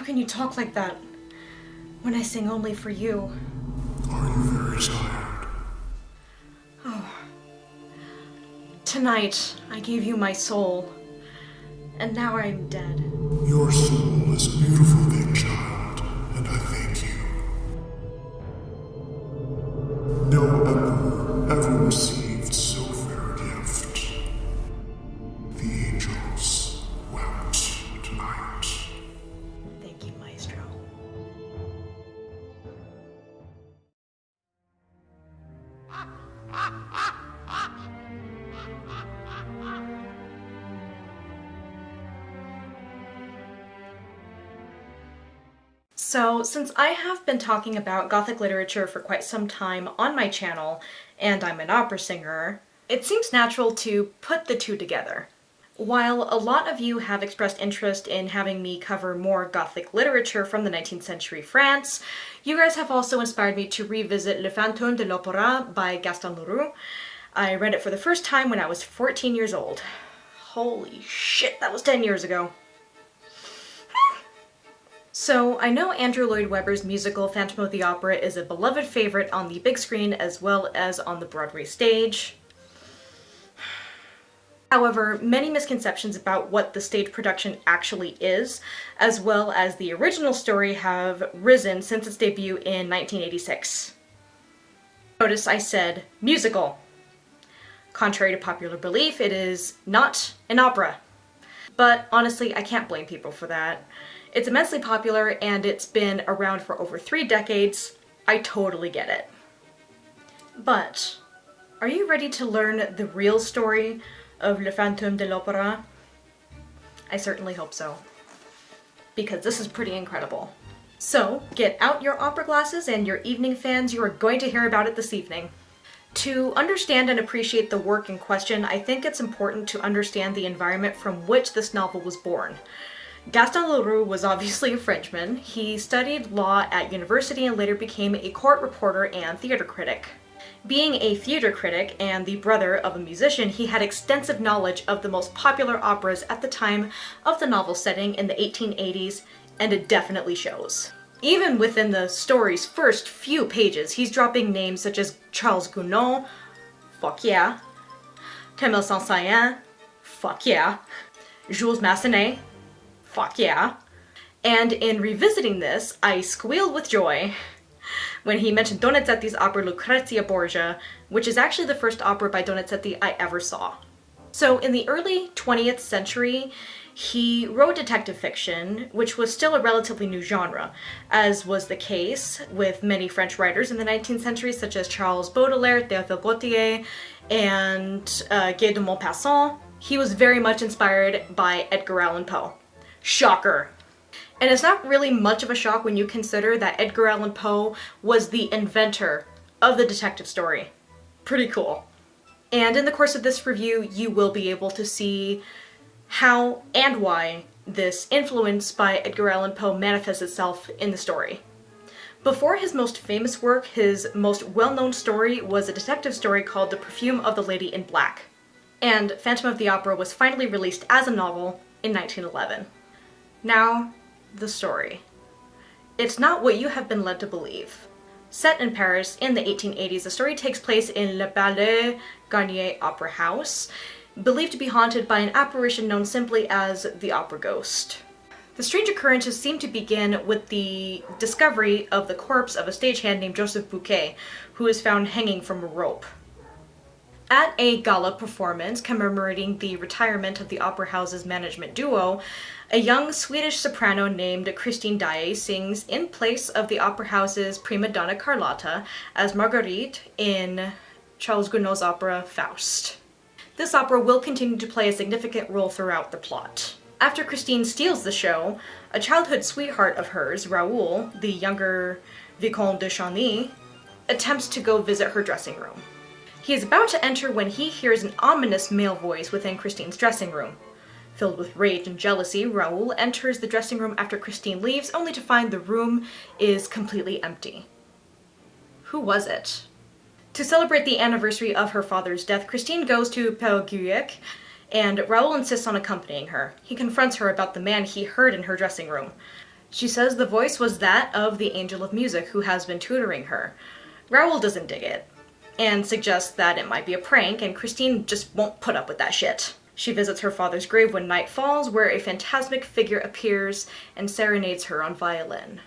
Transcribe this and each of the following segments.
can you talk like that when I sing only for you? Are you very tired? Oh. Tonight, I gave you my soul, and now I'm dead. Your soul is a beautiful thing, child, and I thank you. No emperor ever received so fair a gift. The angels wept tonight. Thank you, Maestro. So, since I have been talking about Gothic literature for quite some time on my channel, and I'm an opera singer, it seems natural to put the two together. While a lot of you have expressed interest in having me cover more Gothic literature from the 19th century France, you guys have also inspired me to revisit Le Fantôme de l'Opéra by Gaston Leroux. I read it for the first time when I was 14 years old. Holy shit, that was 10 years ago. So, I know Andrew Lloyd Webber's musical Phantom of the Opera is a beloved favorite on the big screen as well as on the Broadway stage. However, many misconceptions about what the stage production actually is, as well as the original story, have risen since its debut in 1986. Notice I said musical. Contrary to popular belief, it is not an opera. But honestly, I can't blame people for that. It's immensely popular and it's been around for over 3 decades. I totally get it. But, are you ready to learn the real story of Le Fantôme de l'Opéra? I certainly hope so. Because this is pretty incredible. So, get out your opera glasses and your evening fans, you are going to hear about it this evening. To understand and appreciate the work in question, I think it's important to understand the environment from which this novel was born. Gaston Leroux was obviously a Frenchman. He studied law at university and later became a court reporter and theater critic. Being a theater critic and the brother of a musician, he had extensive knowledge of the most popular operas at the time of the novel's setting in the 1880s, and it definitely shows. Even within the story's first few pages, he's dropping names such as Charles Gounod, fuck yeah, Camille Saint-Saëns, fuck yeah, Jules Massenet, fuck yeah. And in revisiting this, I squealed with joy when he mentioned Donizetti's opera Lucrezia Borgia, which is actually the first opera by Donizetti I ever saw. So in the early 20th century, he wrote detective fiction, which was still a relatively new genre, as was the case with many French writers in the 19th century, such as Charles Baudelaire, Théophile Gautier, and Guy de Maupassant. He was very much inspired by Edgar Allan Poe. Shocker! And it's not really much of a shock when you consider that Edgar Allan Poe was the inventor of the detective story. Pretty cool. And in the course of this review, you will be able to see how and why this influence by Edgar Allan Poe manifests itself in the story. Before his most famous work, his most well-known story was a detective story called The Perfume of the Lady in Black. And Phantom of the Opera was finally released as a novel in 1911. Now, the story. It's not what you have been led to believe. Set in Paris in the 1880s, the story takes place in Le Palais Garnier Opera House, believed to be haunted by an apparition known simply as the Opera Ghost. The strange occurrences seem to begin with the discovery of the corpse of a stagehand named Joseph Bouquet, who is found hanging from a rope. At a gala performance commemorating the retirement of the Opera House's management duo, a young Swedish soprano named Christine Danse sings in place of the Opera House's prima donna Carlotta as Marguerite in Charles Gounod's opera Faust. This opera will continue to play a significant role throughout the plot. After Christine steals the show, a childhood sweetheart of hers, Raoul, the younger Vicomte de Chagny, attempts to go visit her dressing room. He is about to enter when he hears an ominous male voice within Christine's dressing room. Filled with rage and jealousy, Raoul enters the dressing room after Christine leaves, only to find the room is completely empty. Who was it? To celebrate the anniversary of her father's death, Christine goes to Père, and Raoul insists on accompanying her. He confronts her about the man he heard in her dressing room. She says the voice was that of the angel of music who has been tutoring her. Raoul doesn't dig it, and suggests that it might be a prank, and Christine just won't put up with that shit. She visits her father's grave when night falls, where a phantasmic figure appears and serenades her on violin.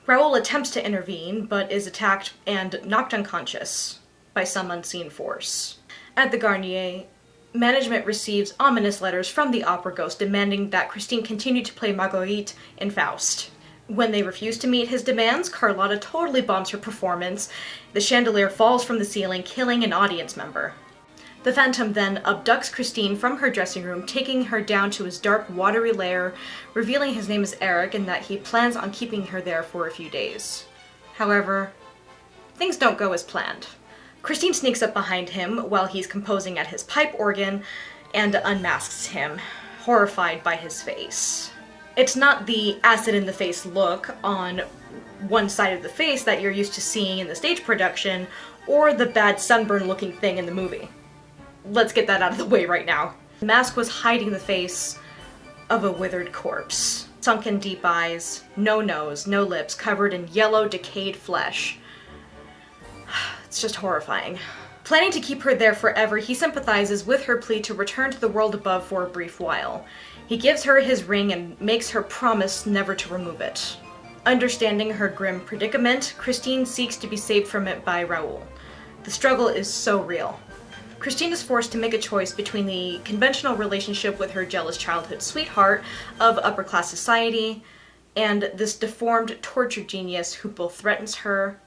Raoul attempts to intervene, but is attacked and knocked unconscious by some unseen force. At the Garnier, management receives ominous letters from the opera ghost demanding that Christine continue to play Marguerite in Faust. When they refuse to meet his demands, Carlotta totally bombs her performance. The chandelier falls from the ceiling, killing an audience member. The Phantom then abducts Christine from her dressing room, taking her down to his dark, watery lair, revealing his name is Eric and that he plans on keeping her there for a few days. However, things don't go as planned. Christine sneaks up behind him while he's composing at his pipe organ and unmasks him, horrified by his face. It's not the acid-in-the-face look on one side of the face that you're used to seeing in the stage production, or the bad sunburn-looking thing in the movie. Let's get that out of the way right now. The mask was hiding the face of a withered corpse. Sunken deep eyes, no nose, no lips, covered in yellow, decayed flesh. It's just horrifying. Planning to keep her there forever, he sympathizes with her plea to return to the world above for a brief while. He gives her his ring and makes her promise never to remove it. Understanding her grim predicament, Christine seeks to be saved from it by Raoul. The struggle is so real. Christine is forced to make a choice between the conventional relationship with her jealous childhood sweetheart of upper-class society and this deformed torture genius who both threatens her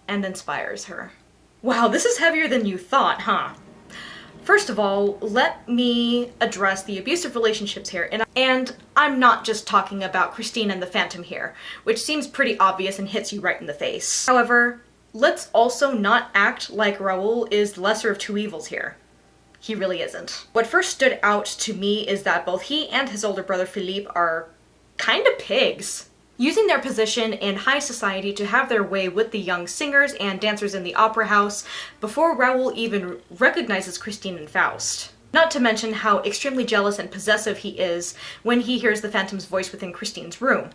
and inspires her. Wow, this is heavier than you thought, huh? First of all, let me address the abusive relationships here, and I'm not just talking about Christine and the Phantom here, which seems pretty obvious and hits you right in the face. However, let's also not act like Raoul is the lesser of two evils here. He really isn't. What first stood out to me is that both he and his older brother Philippe are kind of pigs, using their position in high society to have their way with the young singers and dancers in the opera house before Raoul even recognizes Christine and Faust. Not to mention how extremely jealous and possessive he is when he hears the Phantom's voice within Christine's room.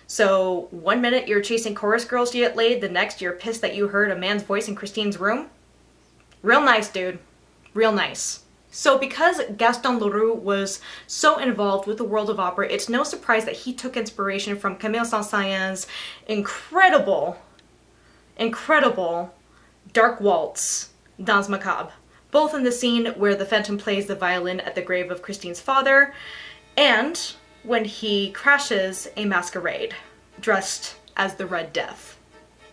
So, one minute you're chasing chorus girls to get laid, the next you're pissed that you heard a man's voice in Christine's room? Real nice, dude. Real nice. So because Gaston Leroux was so involved with the world of opera, it's no surprise that he took inspiration from Camille Saint-Saëns's incredible dark waltz, Danse Macabre, both in the scene where the Phantom plays the violin at the grave of Christine's father, and when he crashes a masquerade, dressed as the Red Death.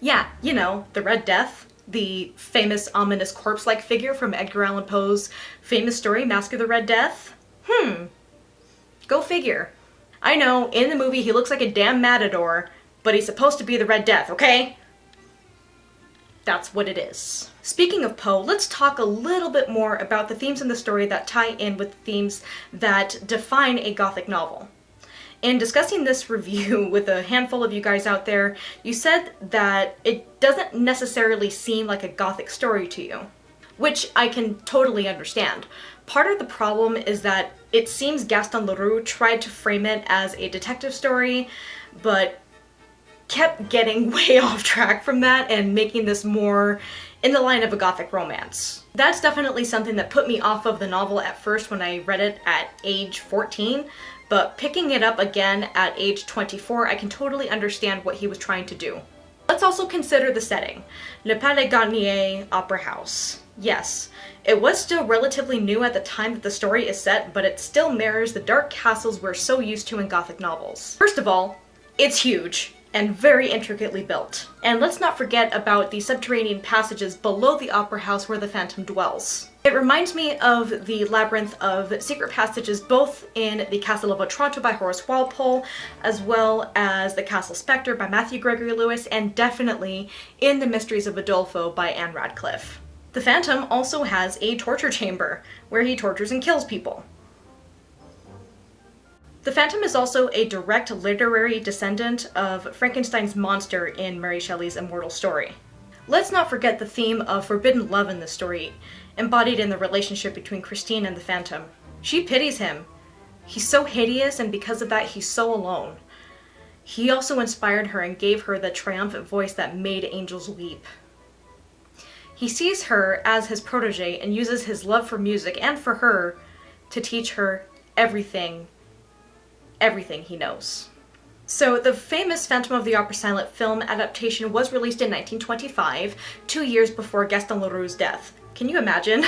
Yeah, you know, the Red Death. The famous ominous corpse-like figure from Edgar Allan Poe's famous story, Mask of the Red Death? Go figure. I know, in the movie he looks like a damn matador, but he's supposed to be the Red Death, okay? That's what it is. Speaking of Poe, let's talk a little bit more about the themes in the story that tie in with themes that define a Gothic novel. In discussing this review with a handful of you guys out there, you said that it doesn't necessarily seem like a Gothic story to you, which I can totally understand. Part of the problem is that it seems Gaston Leroux tried to frame it as a detective story, but kept getting way off track from that and making this more in the line of a Gothic romance. That's definitely something that put me off of the novel at first when I read it at age 14, but picking it up again at age 24, I can totally understand what he was trying to do. Let's also consider the setting. Le Palais Garnier Opera House. Yes, it was still relatively new at the time that the story is set, but it still mirrors the dark castles we're so used to in Gothic novels. First of all, it's huge and very intricately built. And let's not forget about the subterranean passages below the opera house where the Phantom dwells. It reminds me of the labyrinth of secret passages both in The Castle of Otranto by Horace Walpole, as well as The Castle Spectre by Matthew Gregory Lewis, and definitely in The Mysteries of Udolpho by Anne Radcliffe. The Phantom also has a torture chamber, where he tortures and kills people. The Phantom is also a direct literary descendant of Frankenstein's monster in Mary Shelley's immortal story. Let's not forget the theme of forbidden love in the story, embodied in the relationship between Christine and the Phantom. She pities him. He's so hideous, and because of that, he's so alone. he also inspired her and gave her the triumphant voice that made angels weep. He sees her as his protege and uses his love for music and for her to teach her everything he knows. So the famous Phantom of the Opera silent film adaptation was released in 1925, 2 years before Gaston Leroux's death. Can you imagine?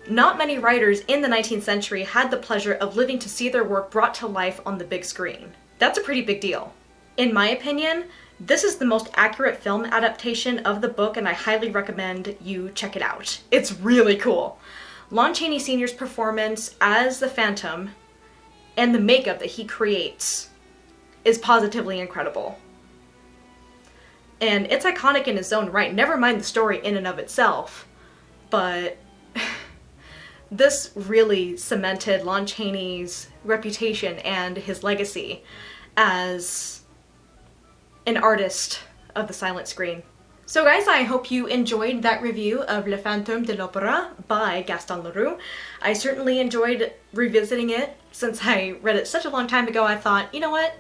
Not many writers in the 19th century had the pleasure of living to see their work brought to life on the big screen. That's a pretty big deal. In my opinion, this is the most accurate film adaptation of the book, and I highly recommend you check it out. It's really cool. Lon Chaney Sr.'s performance as the Phantom and the makeup that he creates is positively incredible. And it's iconic in its own right, never mind the story in and of itself. But this really cemented Lon Chaney's reputation and his legacy as an artist of the silent screen. So guys, I hope you enjoyed that review of Le Fantôme de l'Opéra by Gaston Leroux. I certainly enjoyed revisiting it. Since I read it such a long time ago, I thought, you know what?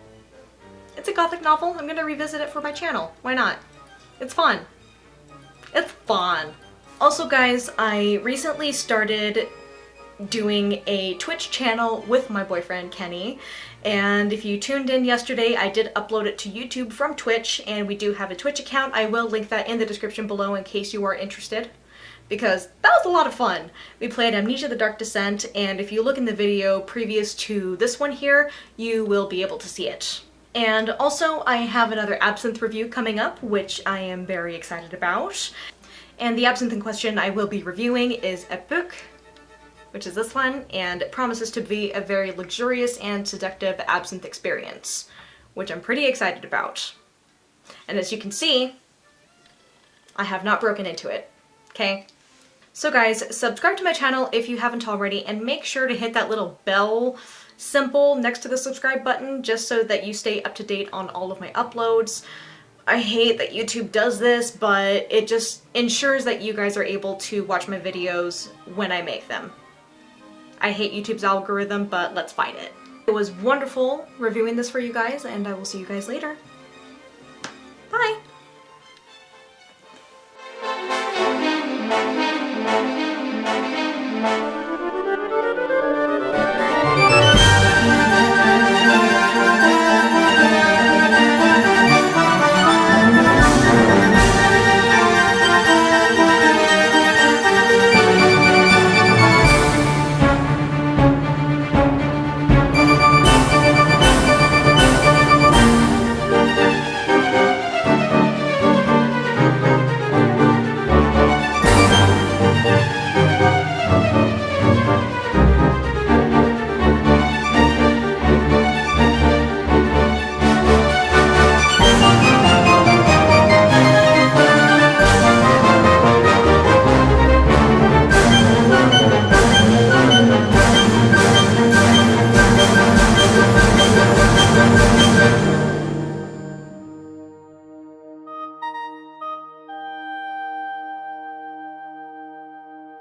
It's a Gothic novel. I'm gonna revisit it for my channel. Why not? It's fun. It's fun. Also guys, I recently started doing a Twitch channel with my boyfriend Kenny, and if you tuned in yesterday, I did upload it to YouTube from Twitch, and we do have a Twitch account. I will link that in the description below in case you are interested, because that was a lot of fun. We played Amnesia: The Dark Descent, and if you look in the video previous to this one here, you will be able to see it. And also, I have another absinthe review coming up, which I am very excited about. And the absinthe in question I will be reviewing is Epoch, which is this one, and it promises to be a very luxurious and seductive absinthe experience, which I'm pretty excited about. And as you can see, I have not broken into it, okay? So guys, subscribe to my channel if you haven't already, and make sure to hit that little bell symbol next to the subscribe button just so that you stay up to date on all of my uploads. I hate that YouTube does this, but it just ensures that you guys are able to watch my videos when I make them. I hate YouTube's algorithm, but let's fight it. It was wonderful reviewing this for you guys, and I will see you guys later. Bye!